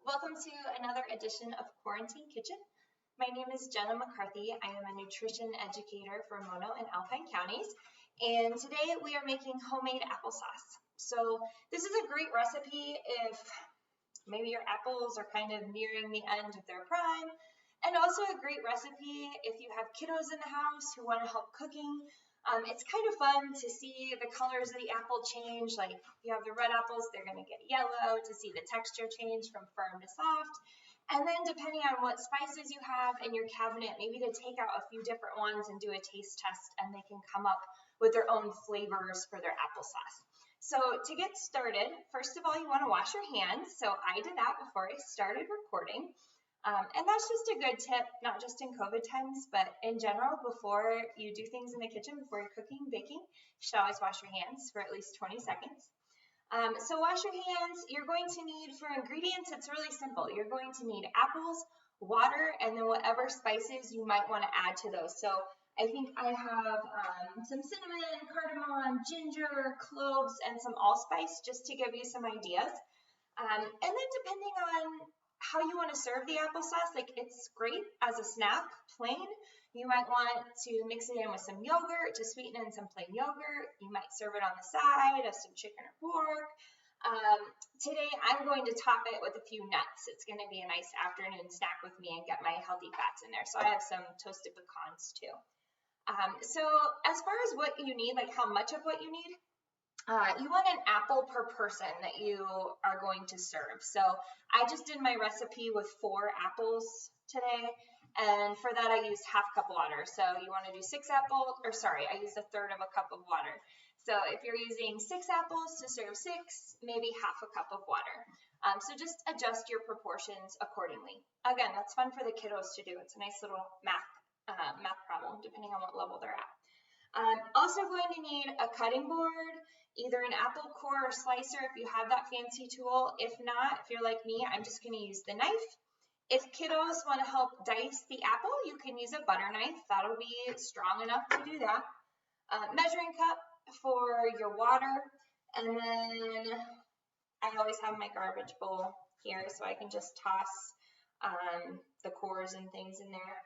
Welcome to another edition of Quarantine Kitchen. My name is Jenna McCarthy. I am a nutrition educator for Mono and Alpine counties, and today we are making homemade applesauce. So this is a great recipe if maybe your apples are kind of nearing the end of their prime, and also a great recipe if you have kiddos in the house who want to help cooking. It's kind of fun to see the colors of the apple change. Like if you have the red apples, they're going to get yellow, to see the texture change from firm to soft. And then depending on what spices you have in your cabinet, maybe to take out a few different ones and do a taste test, and they can come up with their own flavors for their applesauce. So to get started, first of all, you want to wash your hands. So I did that before I started recording. And that's just a good tip, not just in COVID times, but in general, before you do things in the kitchen, before you're cooking, baking, you should always wash your hands for at least 20 seconds. So wash your hands. You're going to need, for ingredients, it's really simple. You're going to need apples, water, and then whatever spices you might want to add to those. So I think I have some cinnamon, cardamom, ginger, cloves, and some allspice, just to give you some ideas. And then depending on how you want to serve the applesauce, like it's great as a snack, plain. You might want to mix it in with some yogurt to sweeten in some plain yogurt. You might serve it on the side of some chicken or pork. Today I'm going to top it with a few nuts. It's going to be a nice afternoon snack with me and get my healthy fats in there. So I have some toasted pecans too. So as far as what you need, like how much of what you need, you want an apple per person that you are going to serve. So I just did my recipe with 4 apples today, and for that I used half cup water. So you want to do 6 apples, or sorry, I used 1/3 of a cup of water. So if you're using 6 apples to serve 6, maybe half a cup of water. So just adjust your proportions accordingly. Again, that's fun for the kiddos to do. It's a nice little math problem, depending on what level they're at. Also going to need a cutting board, either an apple core or slicer if you have that fancy tool. If not, if you're like me, I'm just going to use the knife. If kiddos want to help dice the apple, you can use a butter knife. That'll be strong enough to do that. Measuring cup for your water, and then I always have my garbage bowl here so I can just toss the cores and things in there.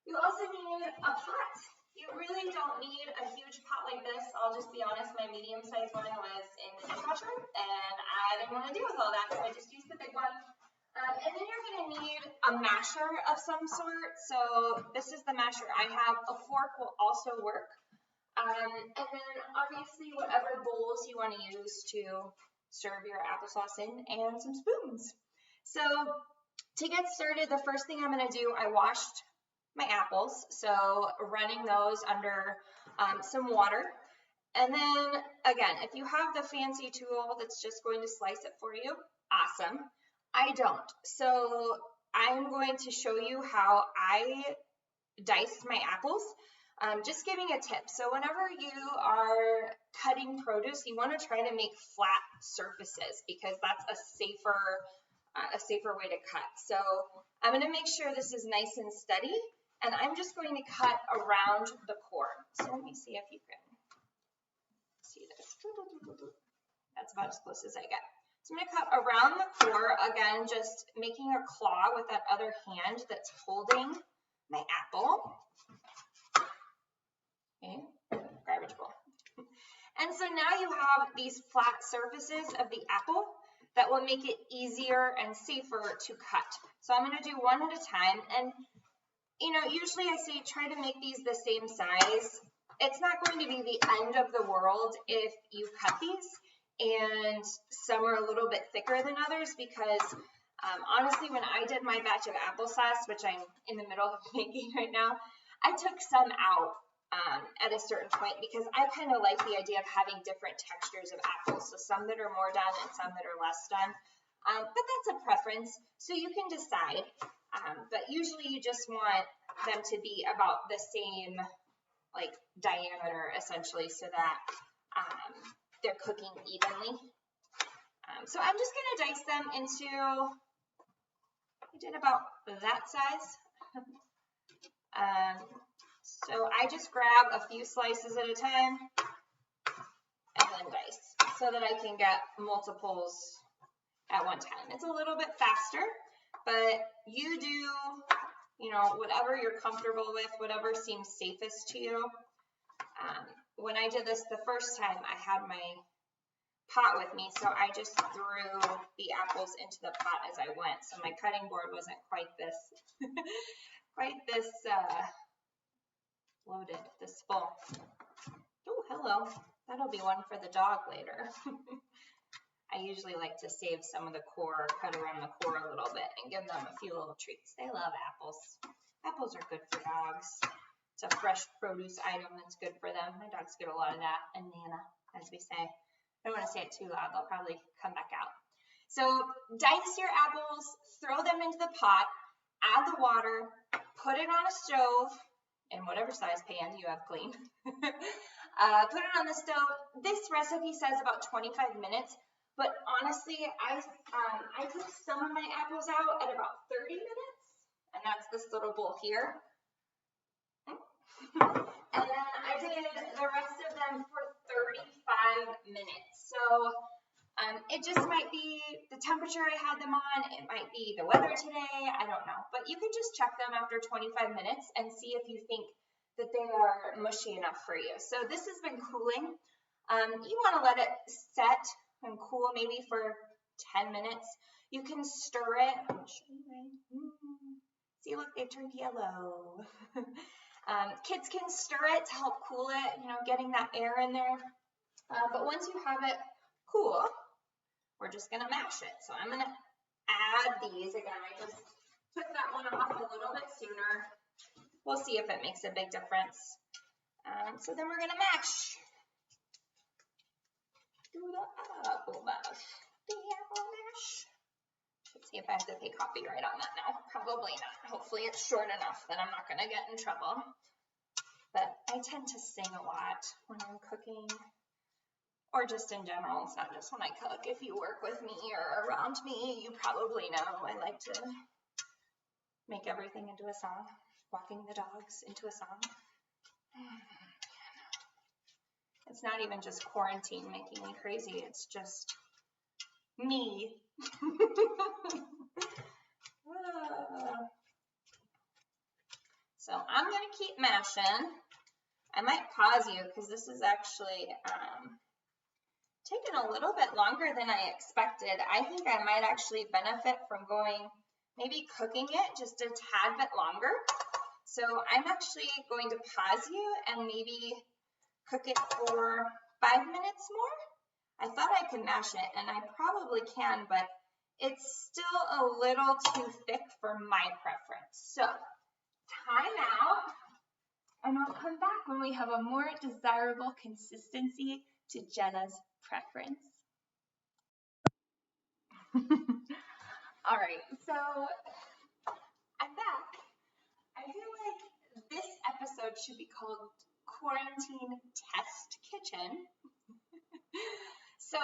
You also need a pot. You really don't need a huge pot like this. I'll just be honest, my medium-sized one was in the dishwasher, and I didn't want to deal with all that, so I just used the big one. And then you're going to need a masher of some sort. So this is the masher I have. A fork will also work. And then obviously whatever bowls you want to use to serve your applesauce in, and some spoons. So to get started, the first thing I'm going to do, I washed my apples, so running those under some water. And then again, if you have the fancy tool that's just going to slice it for you, awesome. I don't. So I'm going to show you how I dice my apples. Just giving a tip. So whenever you are cutting produce, you want to try to make flat surfaces because that's a safer way to cut. So I'm going to make sure this is nice and steady. And I'm just going to cut around the core. So let me see if you can see this. That's about as close as I get. So I'm going to cut around the core, again, just making a claw with that other hand that's holding my apple. Okay, garbage bowl. And so now you have these flat surfaces of the apple that will make it easier and safer to cut. So I'm going to do one at a time. And you know, usually I say try to make these the same size. It's not going to be the end of the world if you cut these and some are a little bit thicker than others because honestly, when I did my batch of applesauce, which I'm in the middle of making right now, I took some out at a certain point because I kind of like the idea of having different textures of apples. So some that are more done and some that are less done. But that's a preference, so you can decide. But usually you just want them to be about the same like diameter essentially so that they're cooking evenly. So I'm just going to dice them into, I did about that size. So I just grab a few slices at a time and then dice so that I can get multiples at one time. It's a little bit faster, but you do, you know, whatever you're comfortable with, whatever seems safest to you. When I did this the first time, I had my pot with me, so I just threw the apples into the pot as I went. So my cutting board wasn't quite this, loaded, this full. Oh, hello. That'll be one for the dog later. I usually like to save some of the core, cut around the core a little bit, and give them a few little treats. They love apples. Apples are good for dogs. It's a fresh produce item that's good for them. My dogs get a lot of that, and Nana, as we say. I don't want to say it too loud. They'll probably come back out. So dice your apples, throw them into the pot, add the water, put it on a stove, in whatever size pan you have clean. Put it on the stove. This recipe says about 25 minutes, but honestly, I took some of my apples out at about 30 minutes, and that's this little bowl here. And then I did the rest of them for 35 minutes. So it just might be the temperature I had them on. It might be the weather today. I don't know. But you can just check them after 25 minutes and see if you think that they are mushy enough for you. So this has been cooling. You want to let it set and cool maybe for 10 minutes. You can stir it. I'll show you right. See, look, they've turned yellow. Kids can stir it to help cool it, you know, getting that air in there. But once you have it cool, we're just going to mash it. So I'm going to add these. Again, I just took that one off a little bit sooner. We'll see if it makes a big difference. So then we're going to mash. Do the apple mash. The apple mash. Let's see if I have to pay copyright on that now. Probably not. Hopefully it's short enough that I'm not going to get in trouble. But I tend to sing a lot when I'm cooking, or just in general. It's not just when I cook. If you work with me or around me, you probably know I like to make everything into a song. Walking the dogs into a song. It's not even just quarantine making me crazy. It's just me. So I'm going to keep mashing. I might pause you because this is actually taking a little bit longer than I expected. I think I might actually benefit from maybe cooking it just a tad bit longer. So I'm actually going to pause you and maybe cook it for 5 minutes more. I thought I could mash it, and I probably can, but it's still a little too thick for my preference. So time out, and I'll come back when we have a more desirable consistency to Jenna's preference. All right, so I'm back. I feel like this episode should be called Quarantine Test Kitchen. So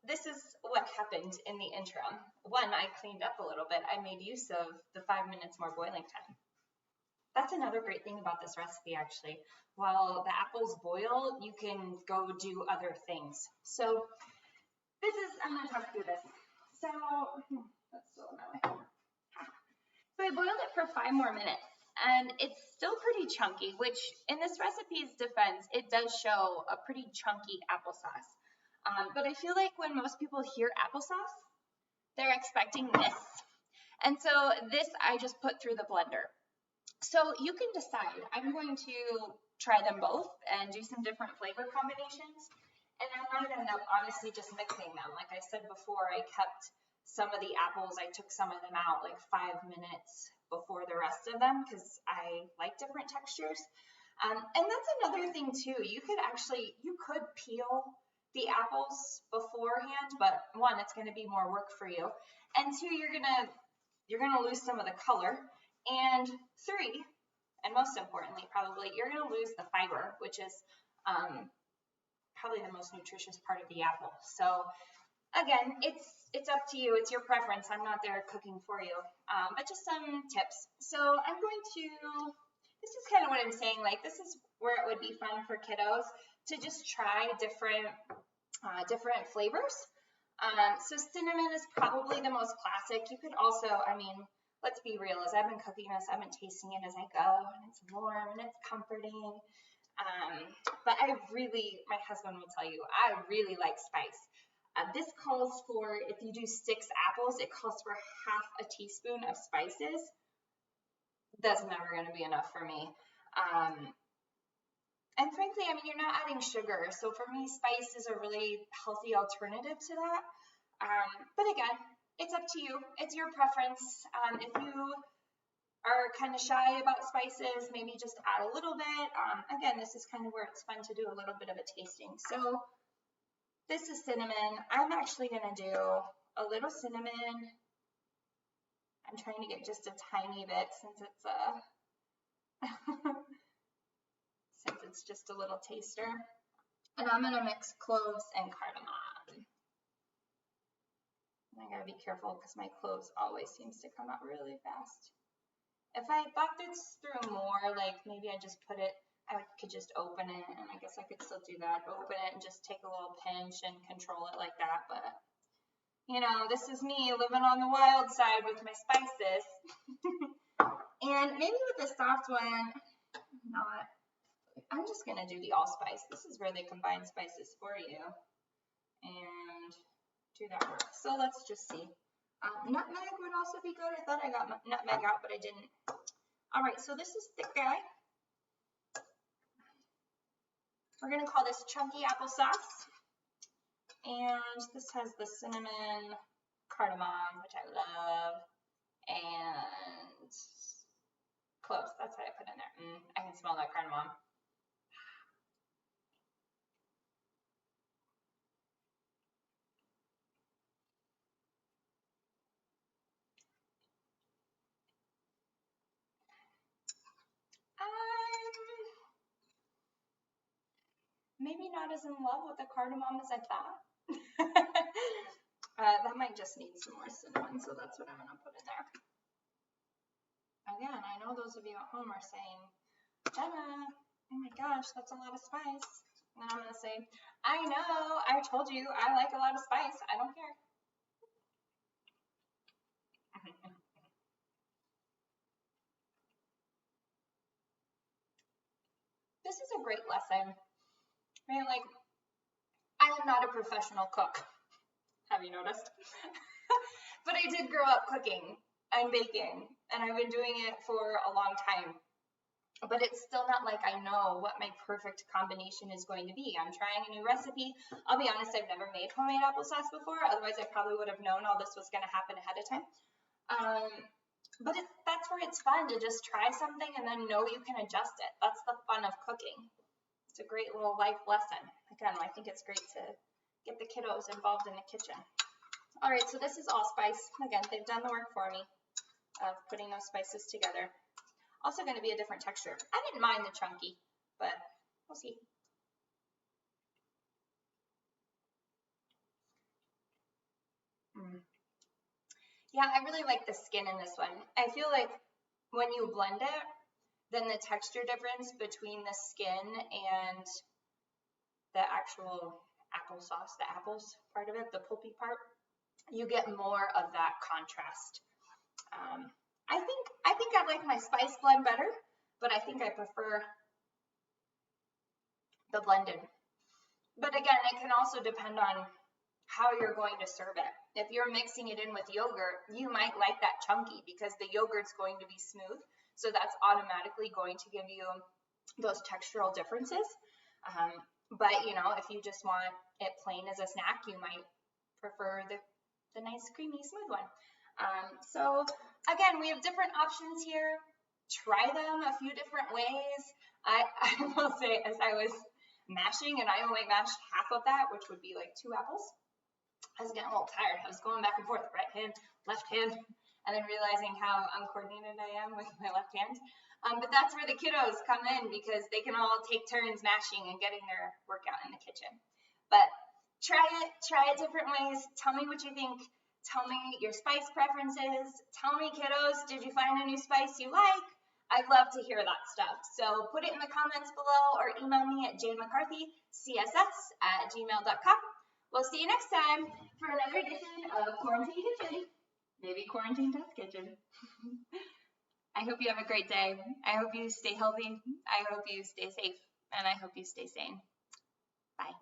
this is what happened in the interim. One, I cleaned up a little bit. I made use of the 5 minutes more boiling time. That's another great thing about this recipe, actually. While the apples boil, you can go do other things. So I'm going to talk through this. So, that's still in my way. So I boiled it for 5 more minutes, and it's still pretty chunky, which in this recipe's defense, it does show a pretty chunky applesauce. But I feel like when most people hear applesauce, they're expecting this. And so this I just put through the blender. So you can decide. I'm going to try them both and do some different flavor combinations. And I might end up honestly just mixing them. Like I said before, I kept some of the apples. I took some of them out like 5 minutes before the rest of them because I like different textures. And that's another thing too. You could peel the apples beforehand, but one, it's going to be more work for you. And two, you're going to lose some of the color. And three, and most importantly, probably, you're going to lose the fiber, which is probably the most nutritious part of the apple. So again, it's up to you. It's your preference. I'm not there cooking for you, but just some tips. So I'm going to, this is kind of what I'm saying, like this is where it would be fun for kiddos to just try different flavors. So cinnamon is probably the most classic. You could also, I mean, let's be real, as I've been cooking this, I've been tasting it as I go, and it's warm and it's comforting. But my husband will tell you, I really like spice. This calls for, if you do 6 apples, it calls for half a teaspoon of spices. That's never going to be enough for me. And frankly, I mean, you're not adding sugar. So for me, spice is a really healthy alternative to that. But again, it's up to you. It's your preference. If you are kind of shy about spices, maybe just add a little bit. Again, this is kind of where it's fun to do a little bit of a tasting. So this is cinnamon. I'm actually going to do a little cinnamon. I'm trying to get just a tiny bit since it's since it's just a little taster. And I'm going to mix cloves and cardamom. I gotta be careful because my cloves always seems to come out really fast. If I thought this through more, like maybe I just put it, I could just open it, and I guess I could still do that. Open it and just take a little pinch and control it like that. But, you know, this is me living on the wild side with my spices. And maybe with the soft one, I'm just going to do the allspice. This is where they combine spices for you. And do that work. So let's just see. Nutmeg would also be good. I thought I got nutmeg out, but I didn't. All right, so this is thick guy. We're going to call this chunky applesauce. And this has the cinnamon, cardamom, which I love, and cloves. That's what I put in there. I can smell that cardamom. Maybe not as in love with the cardamom as I thought. That might just need some more cinnamon, so that's what I'm going to put in there. Again, I know those of you at home are saying, Jenna, oh my gosh, that's a lot of spice. And I'm going to say, I know, I told you I like a lot of spice. I don't care. This is a great lesson. I mean, like, I am not a professional cook. Have you noticed? But I did grow up cooking and baking, and I've been doing it for a long time. But it's still not like I know what my perfect combination is going to be. I'm trying a new recipe. I'll be honest, I've never made homemade applesauce before. Otherwise, I probably would have known all this was going to happen ahead of time. But that's where it's fun to just try something and then know you can adjust it. That's the fun of cooking. It's a great little life lesson. Again, I think it's great to get the kiddos involved in the kitchen. All right, so this is allspice. Again, they've done the work for me of putting those spices together. Also going to be a different texture. I didn't mind the chunky, but we'll see. Yeah, I really like the skin in this one. I feel like when you blend it, then the texture difference between the skin and the actual applesauce, the apples part of it, the pulpy part, you get more of that contrast. I think I like my spice blend better, but I think I prefer the blended. But again, it can also depend on how you're going to serve it. If you're mixing it in with yogurt, you might like that chunky because the yogurt's going to be smooth. So that's automatically going to give you those textural differences. But, you know, if you just want it plain as a snack, you might prefer the nice, creamy, smooth one. So again, we have different options here. Try them a few different ways. I will say, as I was mashing, and I only mashed half of that, which would be like 2 apples, I was getting a little tired. I was going back and forth, right hand, left hand, and then realizing how uncoordinated I am with my left hand. But that's where the kiddos come in because they can all take turns mashing and getting their workout in the kitchen. But try it different ways. Tell me what you think. Tell me your spice preferences. Tell me, kiddos, did you find a new spice you like? I'd love to hear that stuff. So put it in the comments below or email me at janemccarthycss@gmail.com. We'll see you next time for another edition of Quarantine Kitchen. Maybe Quarantine Test Kitchen. I hope you have a great day. I hope you stay healthy. I hope you stay safe. And I hope you stay sane. Bye.